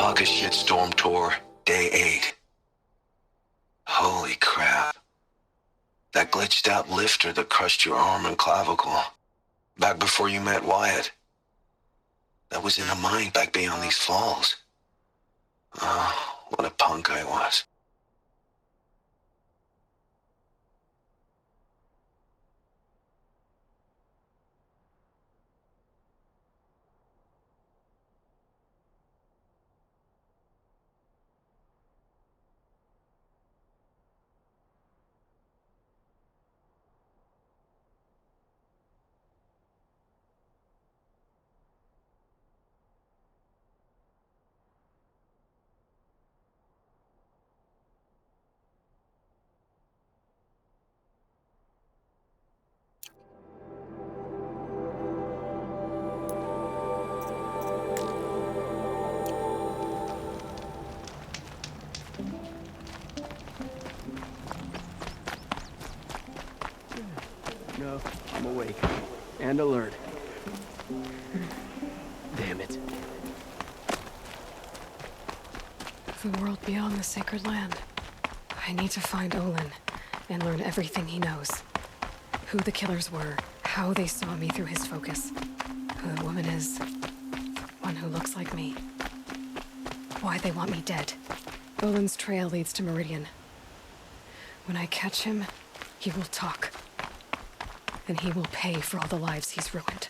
August shitstorm tour, day 8. Holy crap. That glitched out lifter that crushed your arm and clavicle. Back before you met Wyatt. That was in a mine back beyond these falls. Oh, what a punk I was. No, I'm awake. And alert. Damn it. The world beyond the sacred land. I need to find Olin and learn everything he knows. Who the killers were, how they saw me through his focus, who the woman is, one who looks like me, why they want me dead. Olin's trail leads to Meridian. When I catch him, he will talk. And he will pay for all the lives he's ruined.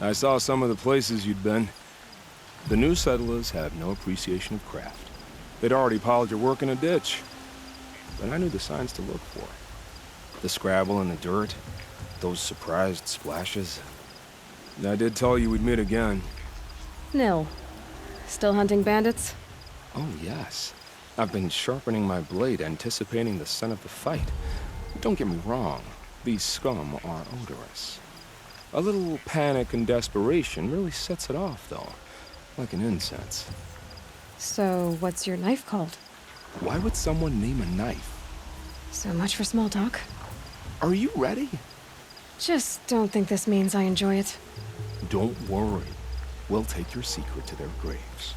I saw some of the places you'd been. The new settlers have no appreciation of craft. They'd already piled your work in a ditch. But I knew the signs to look for. The scrabble in the dirt, those surprised splashes. And I did tell you we'd meet again. Nil. Still hunting bandits? Oh, yes. I've been sharpening my blade, anticipating the scent of the fight. Don't get me wrong. These scum are odorous. A little panic and desperation really sets it off, though. Like an incense. So, what's your knife called? Why would someone name a knife? So much for small talk. Are you ready? Just don't think this means I enjoy it. Don't worry. We'll take your secret to their graves.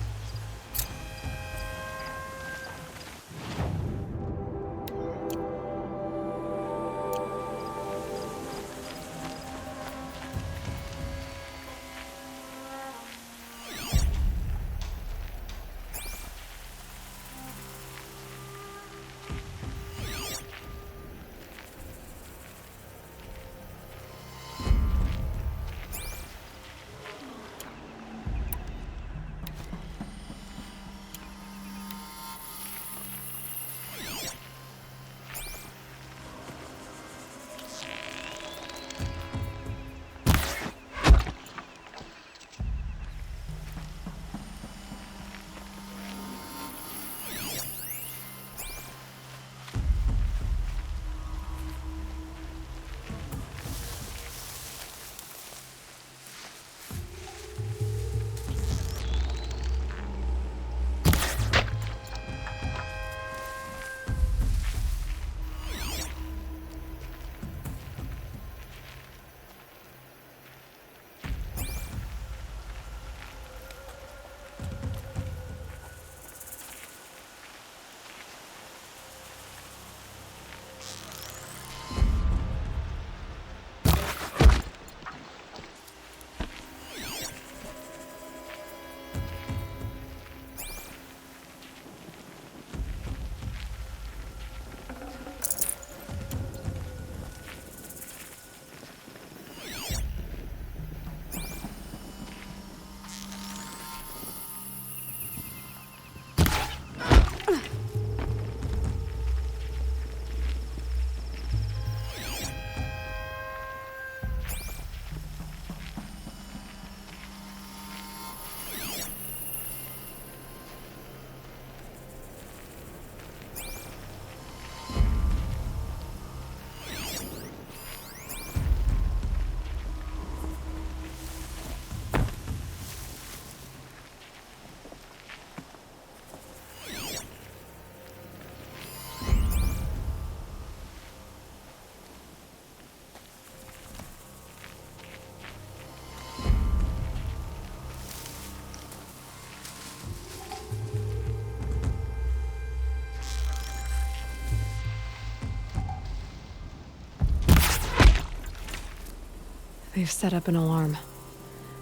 They've set up an alarm.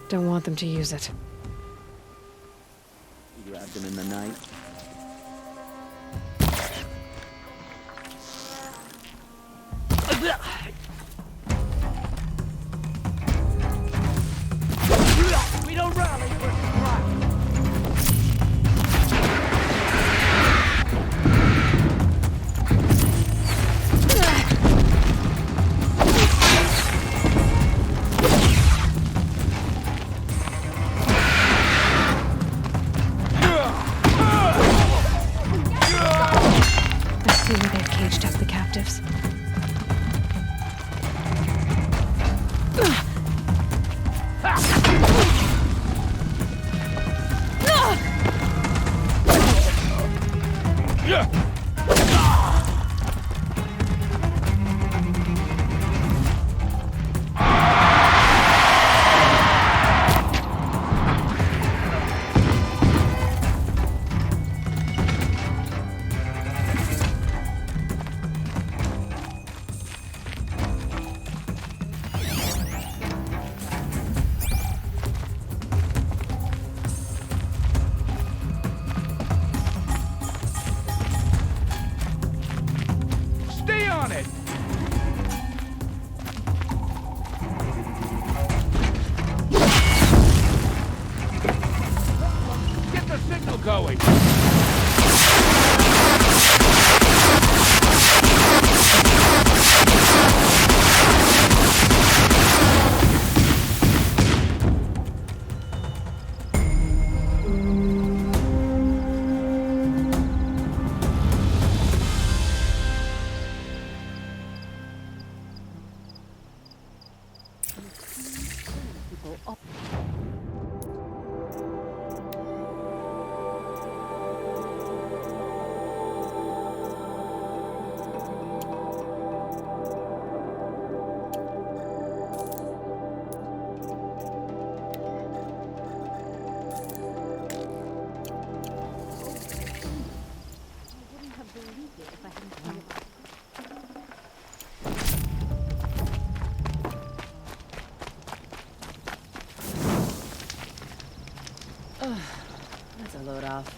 Don't want them to use it. You grabbed him in the night. We don't rally for surprise. I see where they've caged up the captives. That's a load off.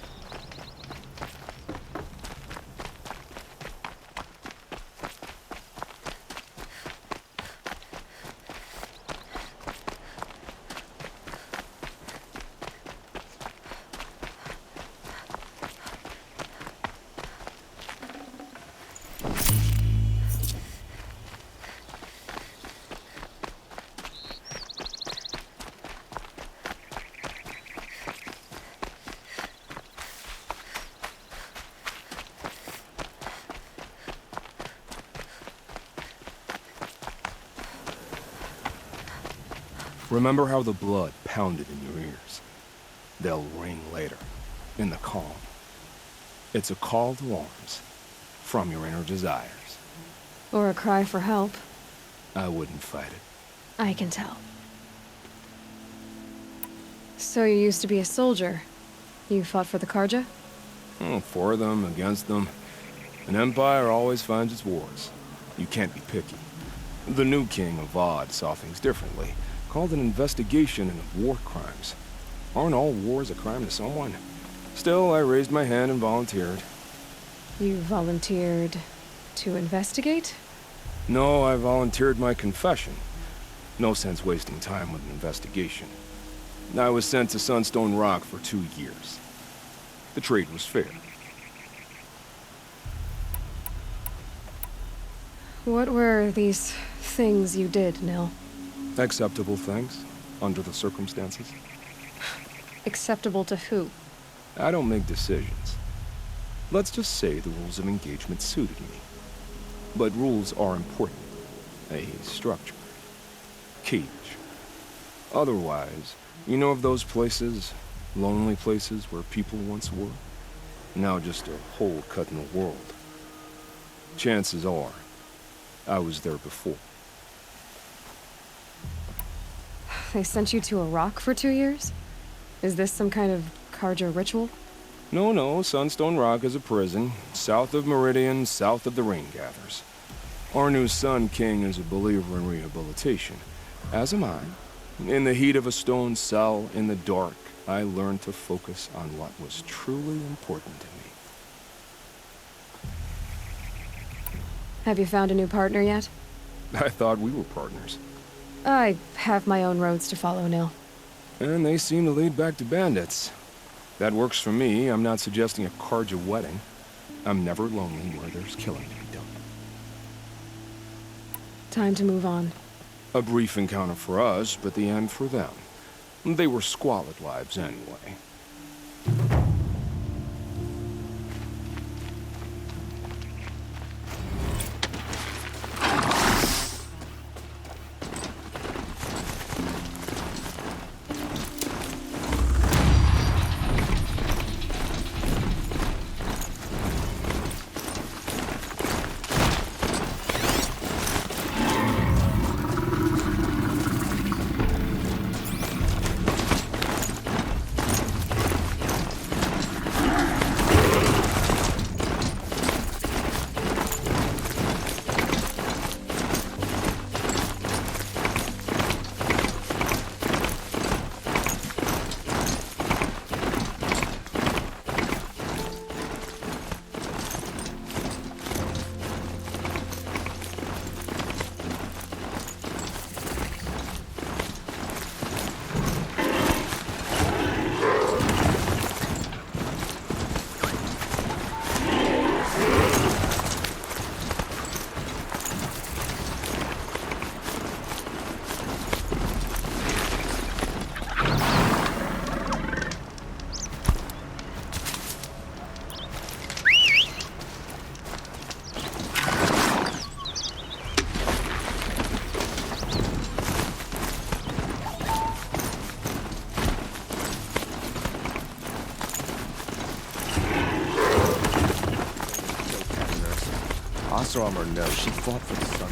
Remember how the blood pounded in your ears? They'll ring later, in the calm. It's a call to arms, from your inner desires. Or a cry for help. I wouldn't fight it. I can tell. So you used to be a soldier. You fought for the Karja? For them, against them. An empire always finds its wars. You can't be picky. The new king of Vod saw things differently. Called an investigation into war crimes. Aren't all wars a crime to someone? Still, I raised my hand and volunteered. You volunteered to investigate? No, I volunteered my confession. No sense wasting time with an investigation. I was sent to Sunstone Rock for 2 years. The trade was fair. What were these things you did, Nil? Acceptable things, under the circumstances. Acceptable to who? I don't make decisions. Let's just say the rules of engagement suited me. But rules are important. A structure. Cage. Otherwise, you know of those places, lonely places where people once were? Now just a hole cut in the world. Chances are, I was there before. They sent you to a rock for 2 years? Is this some kind of Karja ritual? No, Sunstone Rock is a prison, south of Meridian, south of the Rain Gathers. Our new Sun King is a believer in rehabilitation, as am I. In the heat of a stone cell, in the dark, I learned to focus on what was truly important to me. Have you found a new partner yet? I thought we were partners. I have my own roads to follow, Nil. And they seem to lead back to bandits. That works for me. I'm not suggesting a Karja wedding. I'm never lonely where there's killing to be done. Time to move on. A brief encounter for us, but the end for them. They were squalid lives anyway. Oseram or no, she fought for the sun.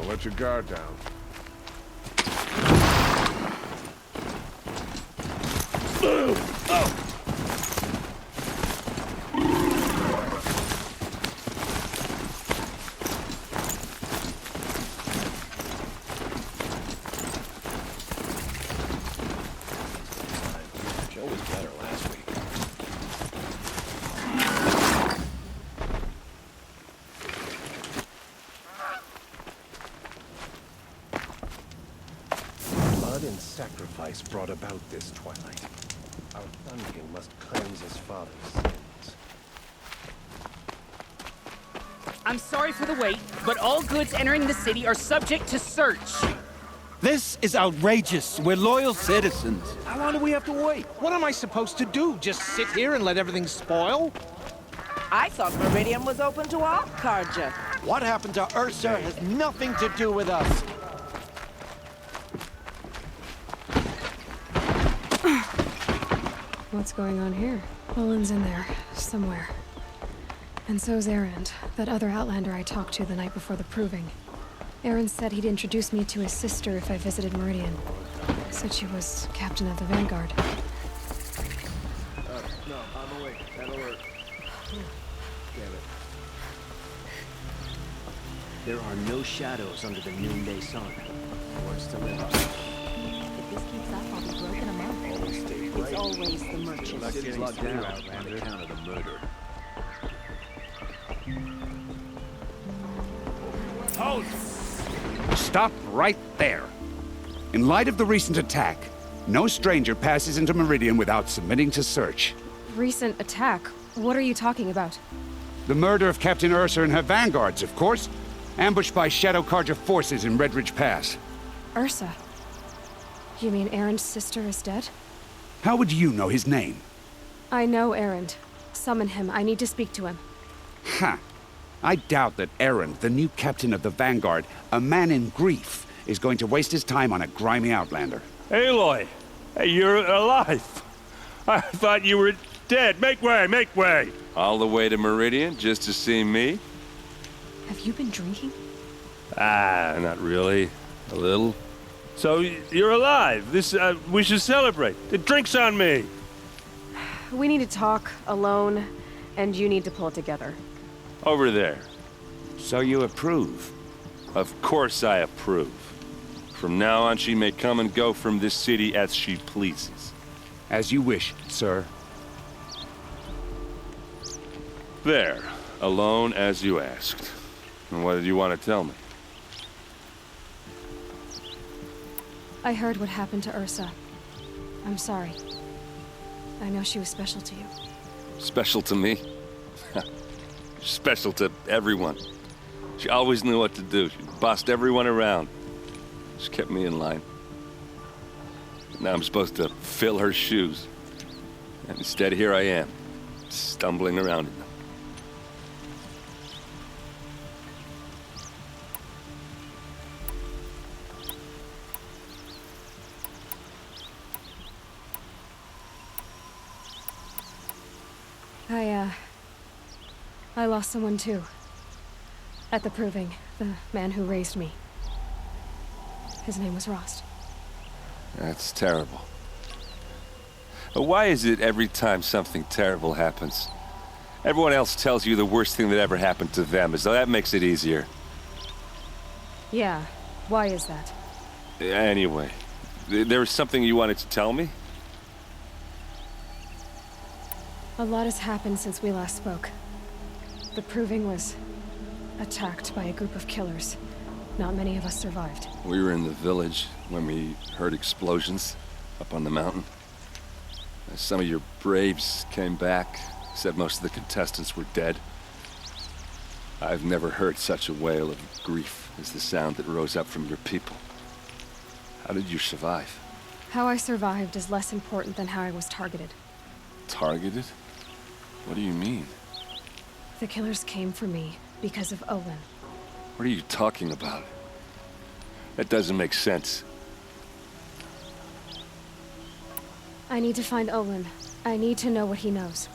let your guard down. Joe was better last week. Blood and sacrifice brought about this twilight. Our Thunking must cleanse his father's sins. I'm sorry for the wait, but all goods entering the city are subject to search. This is outrageous. We're loyal citizens. How long do we have to wait? What am I supposed to do? Just sit here and let everything spoil? I thought Meridian was open to all Carja. What happened to Ursa has nothing to do with us. What's going on here? Olin's in there, somewhere. And so's Erend, that other Outlander I talked to the night before the proving. Erend said he'd introduce me to his sister if I visited Meridian. Said she was captain of the Vanguard. No, I'm awake. That'll work. Damn it. There are no shadows under the noonday sun. Words to live up. If this keeps up, I'll be broken a month. Always stay bright. It's always the merchant. The city's locked down on account of the murder. Halt! Stop right there. In light of the recent attack, no stranger passes into Meridian without submitting to search. Recent attack? What are you talking about? The murder of Captain Ursa and her vanguards, of course. Ambushed by Shadow Carja forces in Red Ridge Pass. Ursa? You mean Erend's sister is dead? How would you know his name? I know Erend. Summon him. I need to speak to him. Ha! I doubt that Erend, the new captain of the Vanguard, a man in grief, is going to waste his time on a grimy outlander. Aloy! Hey, you're alive! I thought you were dead. Make way, make way! All the way to Meridian just to see me? Have you been drinking? Not really. A little. So, you're alive. We should celebrate. The drink's on me! We need to talk, alone, and you need to pull it together. Over there. So you approve? Of course I approve. From now on, she may come and go from this city as she pleases. As you wish, sir. There. Alone as you asked. And what did you want to tell me? I heard what happened to Ursa. I'm sorry. I know she was special to you. Special to me? Special to everyone. She always knew what to do. She bossed everyone around. She kept me in line. Now I'm supposed to fill her shoes. And instead, here I am, stumbling around in them. I lost someone too. At the proving, the man who raised me. His name was Rost. That's terrible. But why is it every time something terrible happens, everyone else tells you the worst thing that ever happened to them, as though that makes it easier? Yeah, why is that? Anyway, there was something you wanted to tell me? A lot has happened since we last spoke. The proving was attacked by a group of killers. Not many of us survived. We were in the village when we heard explosions up on the mountain. Some of your braves came back, said most of the contestants were dead. I've never heard such a wail of grief as the sound that rose up from your people. How did you survive? How I survived is less important than how I was targeted. Targeted? What do you mean? The killers came for me because of Olin. What are you talking about? That doesn't make sense. I need to find Olin. I need to know what he knows.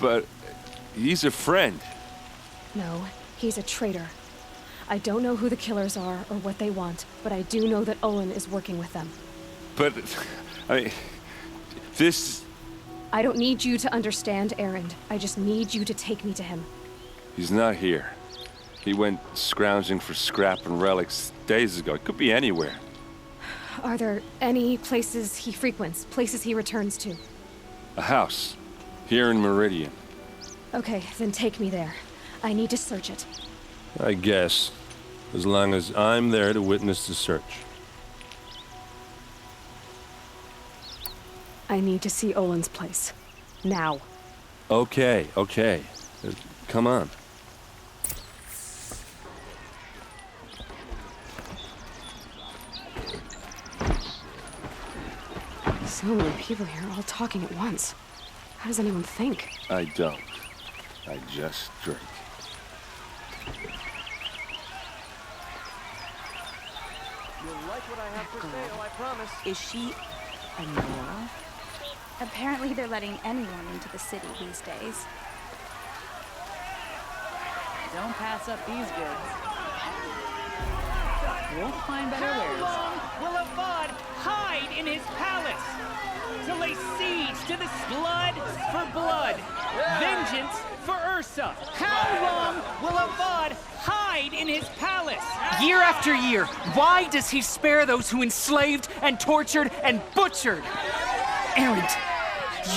But he's a friend. No, he's a traitor. I don't know who the killers are or what they want, but I do know that Olin is working with them. But, I mean, this... I don't need you to understand, Erend. I just need you to take me to him. He's not here. He went scrounging for scrap and relics days ago. It could be anywhere. Are there any places he frequents, places he returns to? A house. Here in Meridian. Okay, then take me there. I need to search it. I guess. As long as I'm there to witness the search. I need to see Olin's place. Now. Okay. Come on. So many people here, all talking at once. How does anyone think? I don't. I just drink. You'll like what I have for sale, I promise. Is she a Nora? Apparently they're letting anyone into the city these days. Don't pass up these goods. We'll find better wares. How long will Avad hide in his palace? To lay siege to this blood for blood, vengeance for Ursa. How long will Avad hide in his palace? Year after year, why does he spare those who enslaved and tortured and butchered? Erend,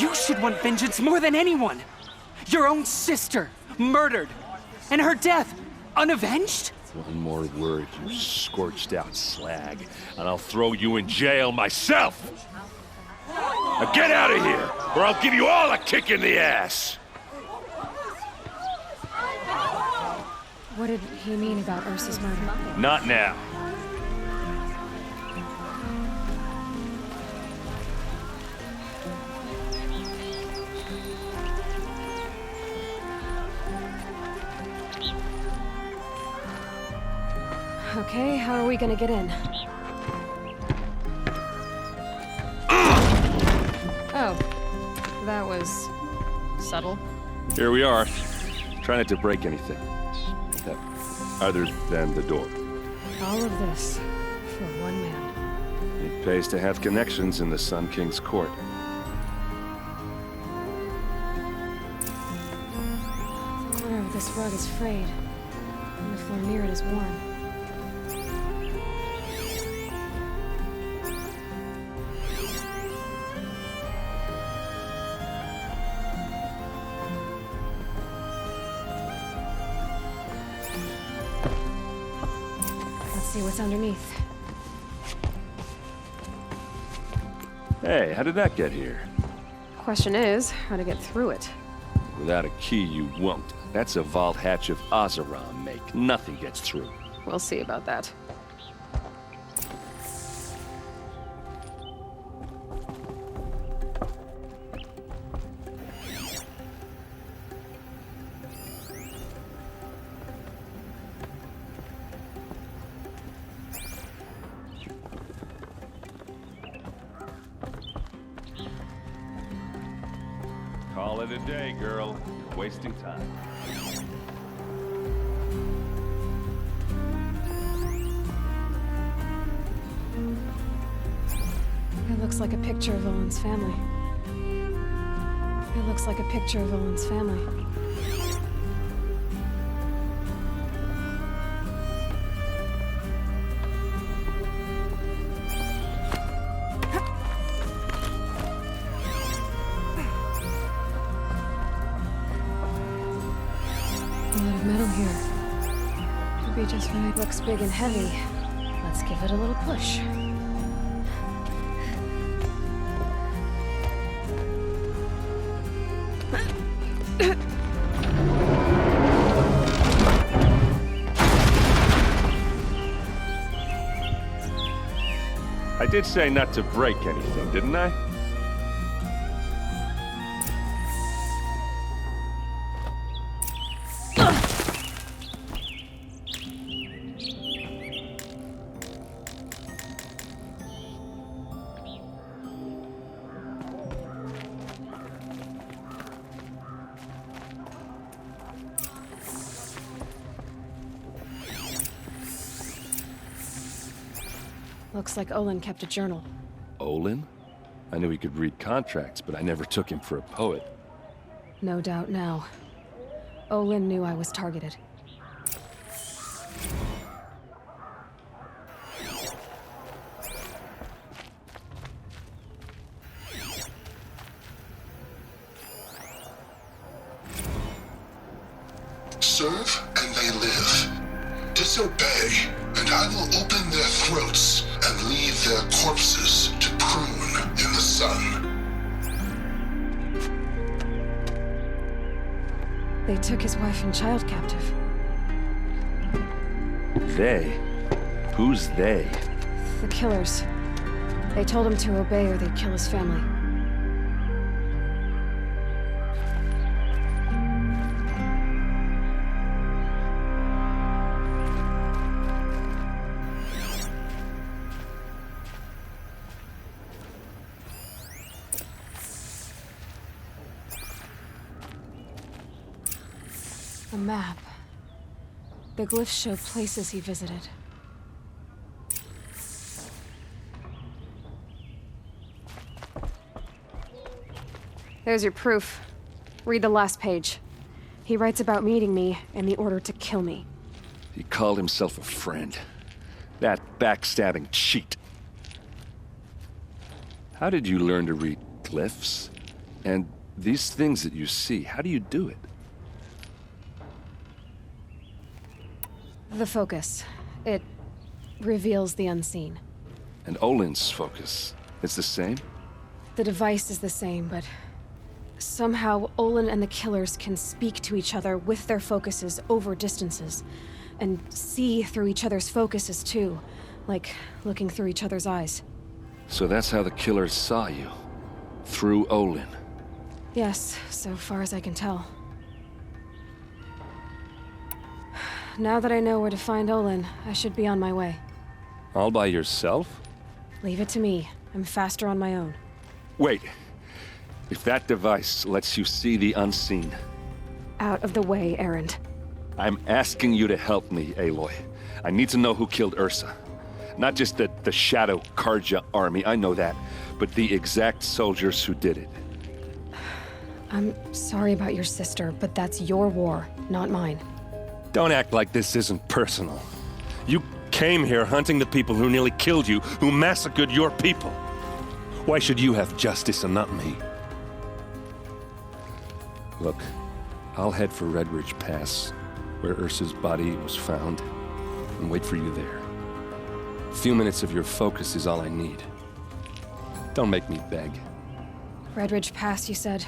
you should want vengeance more than anyone. Your own sister, murdered, and her death, unavenged? One more word, you scorched out slag, and I'll throw you in jail myself! Now get out of here, or I'll give you all a kick in the ass! What did he mean about Ursa's murder? Not now. Okay, how are we gonna get in? Oh, that was subtle. Here we are. Try not to break anything. Other than the door. All of this for one man. It pays to have connections in the Sun King's court. The corner of this rug is frayed, and the floor near it is worn. See what's underneath. Hey, how did that get here? Question is, how to get through it. Without a key, you won't. That's a vault hatch of Oseram make. Nothing gets through. We'll see about that. Call it a day, girl. You're wasting time. It looks like a picture of Olin's family. It looks like a picture of Olin's family. A lot of metal here. Could be just right. Looks big and heavy. Let's give it a little push. I did say not to break anything, didn't I? Looks like Olin kept a journal. Olin? I knew he could read contracts, but I never took him for a poet. No doubt now. Olin knew I was targeted. Serve and they live. Disobey, and I will open their throats and leave their corpses to prune in the sun. They took his wife and child captive. They? Who's they? The killers. They told him to obey or they'd kill his family. A map. The glyphs show places he visited. There's your proof. Read the last page. He writes about meeting me and the order to kill me. He called himself a friend. That backstabbing cheat. How did you learn to read glyphs? And these things that you see, how do you do it? The focus. It reveals the unseen. And Olin's focus, it's the same? The device is the same, but somehow Olin and the killers can speak to each other with their focuses over distances. And see through each other's focuses too, like looking through each other's eyes. So that's how the killers saw you? Through Olin? Yes, so far as I can tell. Now that I know where to find Olin, I should be on my way. All by yourself? Leave it to me. I'm faster on my own. Wait. If that device lets you see the unseen... Out of the way, Erend. I'm asking you to help me, Aloy. I need to know who killed Ursa. Not just the Shadow Karja army, I know that, but the exact soldiers who did it. I'm sorry about your sister, but that's your war, not mine. Don't act like this isn't personal. You came here hunting the people who nearly killed you, who massacred your people. Why should you have justice and not me? Look, I'll head for Red Ridge Pass, where Ursa's body was found, and wait for you there. A few minutes of your focus is all I need. Don't make me beg. Red Ridge Pass, you said?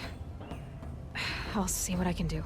I'll see what I can do.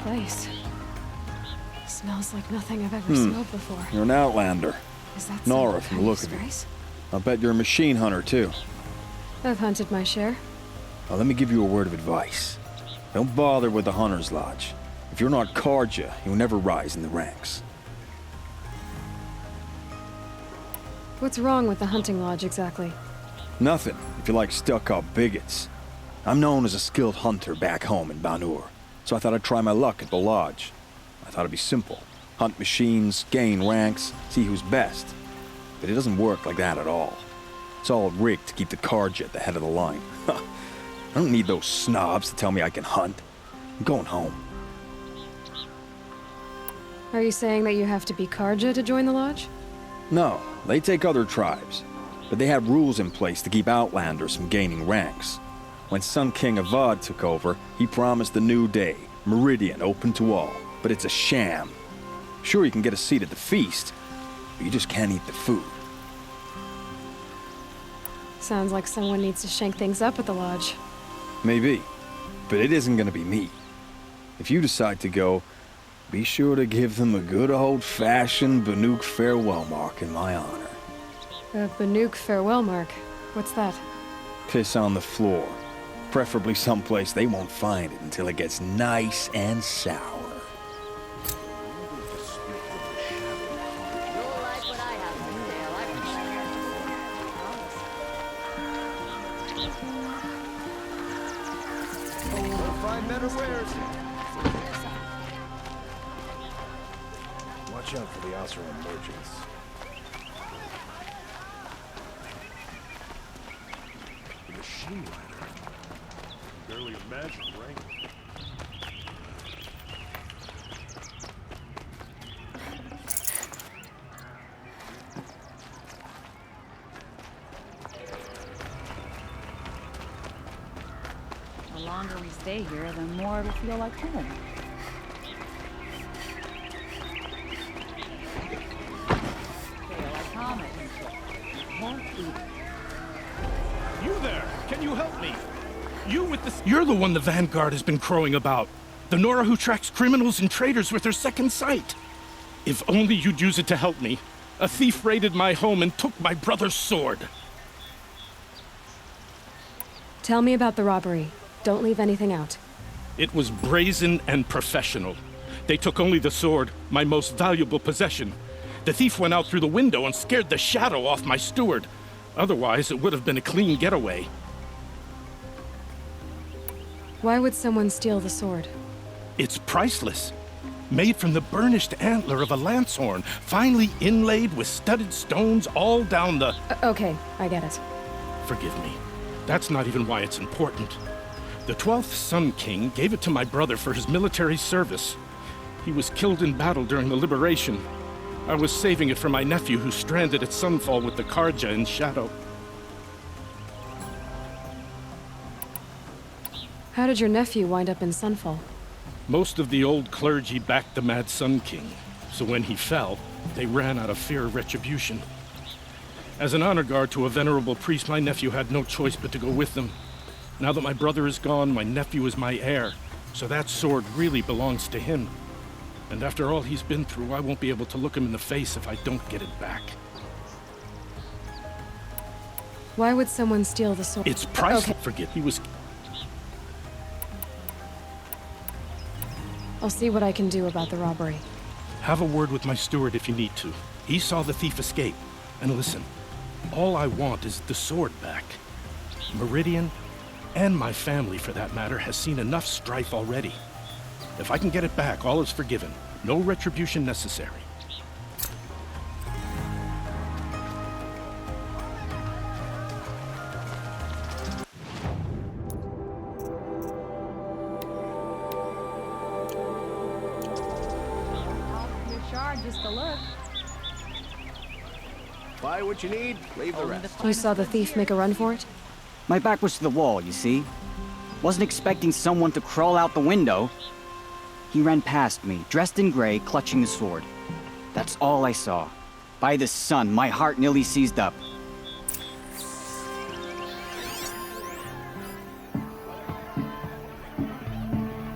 Place. Smells like nothing I've ever smelled before. You're an outlander. Is that Nora, from the look of you. I'll bet you're a machine hunter, too. I've hunted my share. Now, let me give you a word of advice. Don't bother with the Hunter's Lodge. If you're not Karja, you'll never rise in the ranks. What's wrong with the hunting lodge, exactly? Nothing, if you like stuck-up bigots. I'm known as a skilled hunter back home in Banur. So I thought I'd try my luck at the lodge. I thought it'd be simple. Hunt machines, gain ranks, see who's best. But it doesn't work like that at all. It's all rigged to keep the Karja at the head of the line. I don't need those snobs to tell me I can hunt. I'm going home. Are you saying that you have to be Karja to join the lodge? No, they take other tribes. But they have rules in place to keep outlanders from gaining ranks. When Sun King Avad took over, he promised a new day, Meridian open to all, but it's a sham. Sure, you can get a seat at the feast, but you just can't eat the food. Sounds like someone needs to shake things up at the lodge. Maybe, but it isn't gonna be me. If you decide to go, be sure to give them a good old-fashioned Banuk farewell mark in my honor. The Banuk farewell mark. What's that? Piss on the floor. Preferably someplace they won't find it until it gets nice and sour. Watch out for the Osram merchants. The machine rider. Barely imagine, right? The longer we stay here, the more it'll feel like home. You there! Can you help me? You with the... You're the one the Vanguard has been crowing about. The Nora who tracks criminals and traitors with her second sight. If only you'd use it to help me. A thief raided my home and took my brother's sword. Tell me about the robbery. Don't leave anything out. It was brazen and professional. They took only the sword, my most valuable possession. The thief went out through the window and scared the shadow off my steward. Otherwise, it would have been a clean getaway. Why would someone steal the sword? It's priceless. Made from the burnished antler of a lancehorn, finely inlaid with studded stones all down the... Okay, I get it. Forgive me. That's not even why it's important. The 12th Sun King gave it to my brother for his military service. He was killed in battle during the liberation. I was saving it for my nephew who's stranded at Sunfall with the Karja in Shadow. How did your nephew wind up in Sunfall? Most of the old clergy backed the Mad Sun King, so when he fell, they ran out of fear of retribution. As an honor guard to a venerable priest, my nephew had no choice but to go with them. Now that my brother is gone, my nephew is my heir, so that sword really belongs to him. And after all he's been through, I won't be able to look him in the face if I don't get it back. Why would someone steal the sword? It's priceless. Okay. Forget he was... I'll see what I can do about the robbery. Have a word with my steward if you need to. He saw the thief escape. And listen, all I want is the sword back. Meridian, and my family for that matter, has seen enough strife already. If I can get it back, all is forgiven. No retribution necessary. Your shard just to look. Buy what you need, leave the rest. You saw the thief make a run for it? My back was to the wall, you see. Wasn't expecting someone to crawl out the window. He ran past me, dressed in gray, clutching the sword. That's all I saw. By the sun, my heart nearly seized up.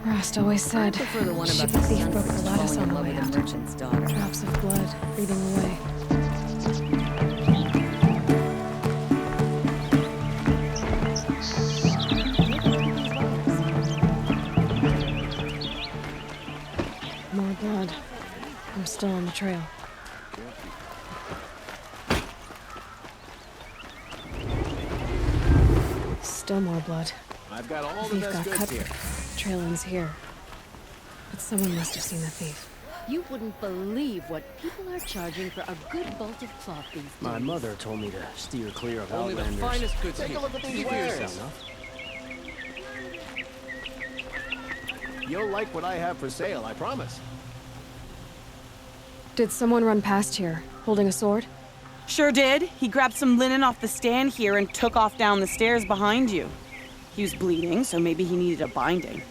Rost always said I prefer the one she about the thief sun broke the lattice falling on in the love way with out. the merchant's daughter. Drops of blood breathing away. More blood. I'm still on the trail. Still more blood. I've got all the Thief best got goods cut. here. Trail ends here. But someone must have seen the thief. You wouldn't believe what people are charging for a good bolt of cloth these days. My mother told me to steer clear of Only the outlanders. finest goods Take here. a look at these See for wares. yourself. You'll like what I have for sale, I promise. Did someone run past here, holding a sword? Sure did. He grabbed some linen off the stand here and took off down the stairs behind you. He was bleeding, so maybe he needed a binding.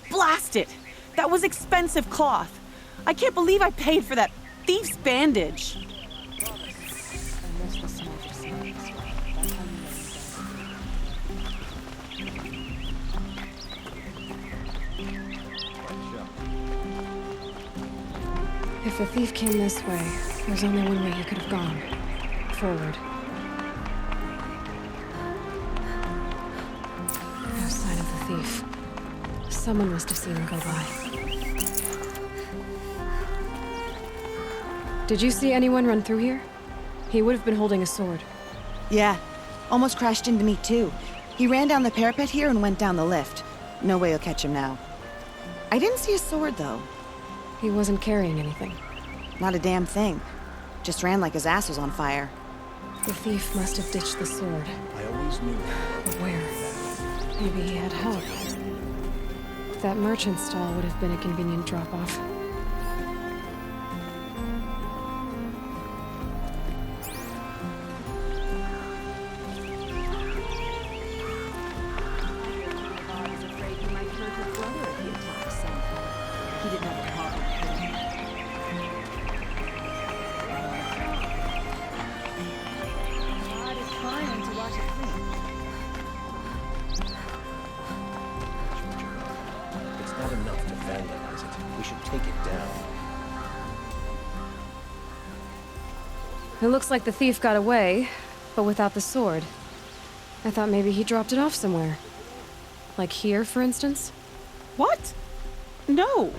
Blast it! That was expensive cloth. I can't believe I paid for that thief's bandage. If the thief came this way, there's only one way he could have gone. Forward. Someone must have seen him go by. Did you see anyone run through here? He would have been holding a sword. Yeah, almost crashed into me too. He ran down the parapet here and went down the lift. No way you'll catch him now. I didn't see a sword though. He wasn't carrying anything. Not a damn thing. Just ran like his ass was on fire. The thief must have ditched the sword. I always knew that. But where? Maybe he had help. That merchant stall would have been a convenient drop-off. Not enough to vandalize it. We should take it down. It looks like the thief got away, but without the sword. I thought maybe he dropped it off somewhere. Like here, for instance? What? No.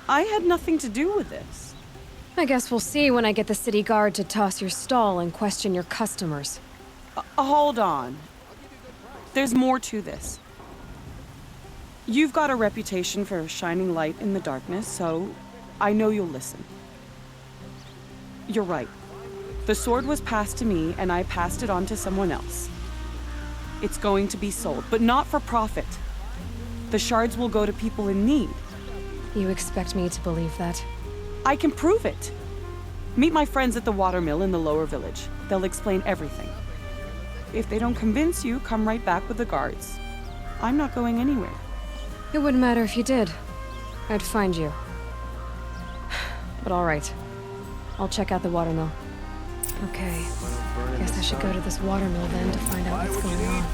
I had nothing to do with this. I guess we'll see when I get the city guard to toss your stall and question your customers. Hold on. There's more to this. You've got a reputation for shining light in the darkness, so I know you'll listen. You're right. The sword was passed to me, and I passed it on to someone else. It's going to be sold, but not for profit. The shards will go to people in need. You expect me to believe that? I can prove it. Meet my friends at the watermill in the lower village. They'll explain everything. If they don't convince you, come right back with the guards. I'm not going anywhere. It wouldn't matter if you did. I'd find you. But all right. I'll check out the watermill. Okay. Guess I should go to this watermill then to find out what's going on.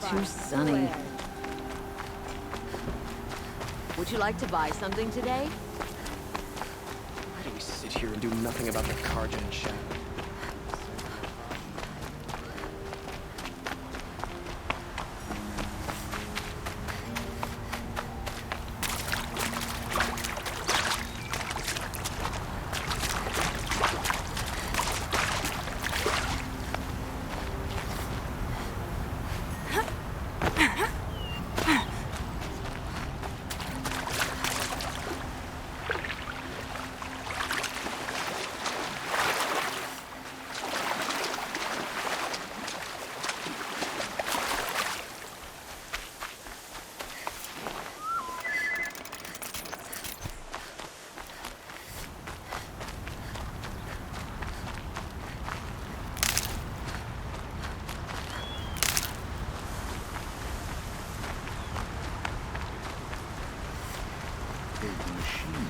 Too sunny. Would you like to buy something today? Why do we sit here and do nothing about the Karjan shadow?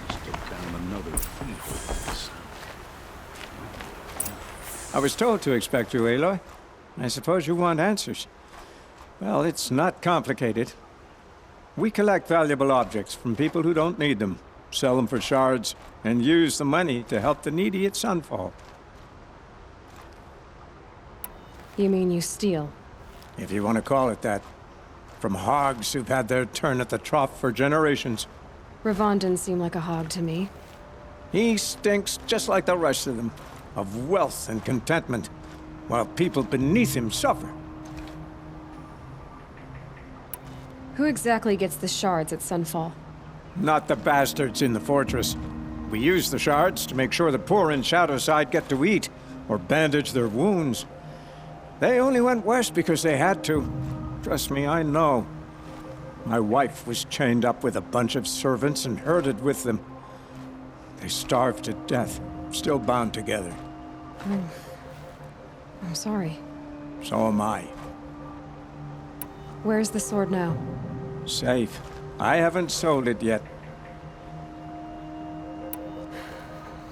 Still down another freehold. I was told to expect you, Aloy. I suppose you want answers. Well, it's not complicated. We collect valuable objects from people who don't need them, sell them for shards, and use the money to help the needy at Sunfall. You mean you steal? If you want to call it that. From hogs who've had their turn at the trough for generations. Ravon didn't seem like a hog to me. He stinks just like the rest of them, of wealth and contentment, while people beneath him suffer. Who exactly gets the shards at Sunfall? Not the bastards in the fortress. We use the shards to make sure the poor in Shadowside get to eat, or bandage their wounds. They only went west because they had to. Trust me, I know. My wife was chained up with a bunch of servants and herded with them. They starved to death, still bound together. I'm sorry. So am I. Where's the sword now? Safe. I haven't sold it yet.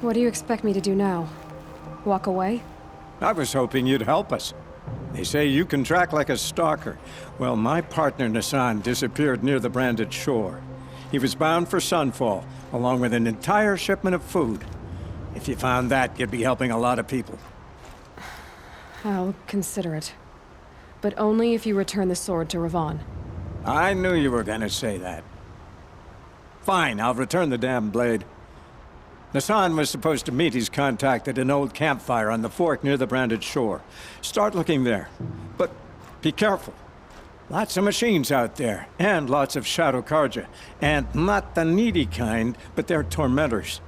What do you expect me to do now? Walk away? I was hoping you'd help us. They say you can track like a stalker. Well, my partner Nassan disappeared near the branded shore. He was bound for Sunfall, along with an entire shipment of food. If you found that, you'd be helping a lot of people. I'll consider it. But only if you return the sword to Ravon. I knew you were gonna say that. Fine, I'll return the damn blade. Nassan was supposed to meet his contact at an old campfire on the fork near the branded shore. Start looking there. But be careful. Lots of machines out there, and lots of Shadow Karja. And not the needy kind, but they're tormentors.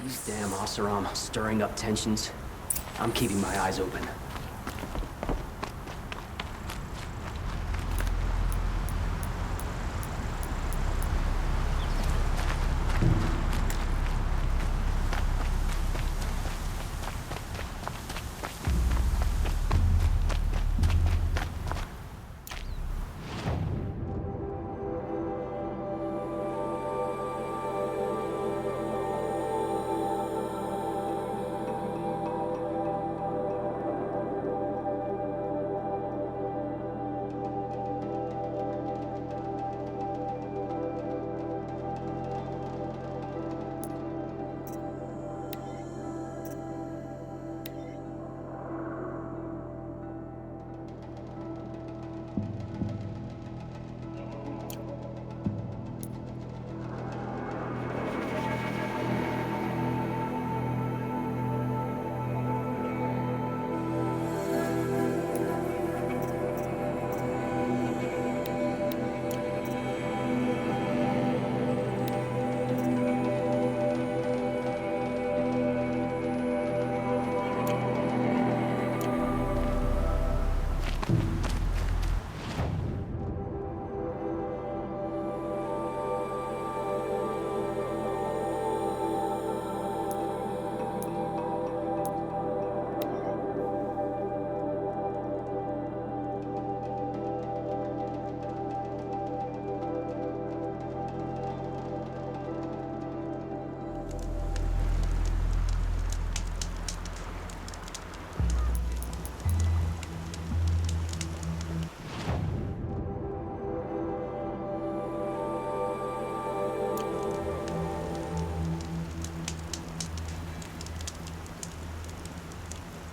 These damn Oseram stirring up tensions. I'm keeping my eyes open.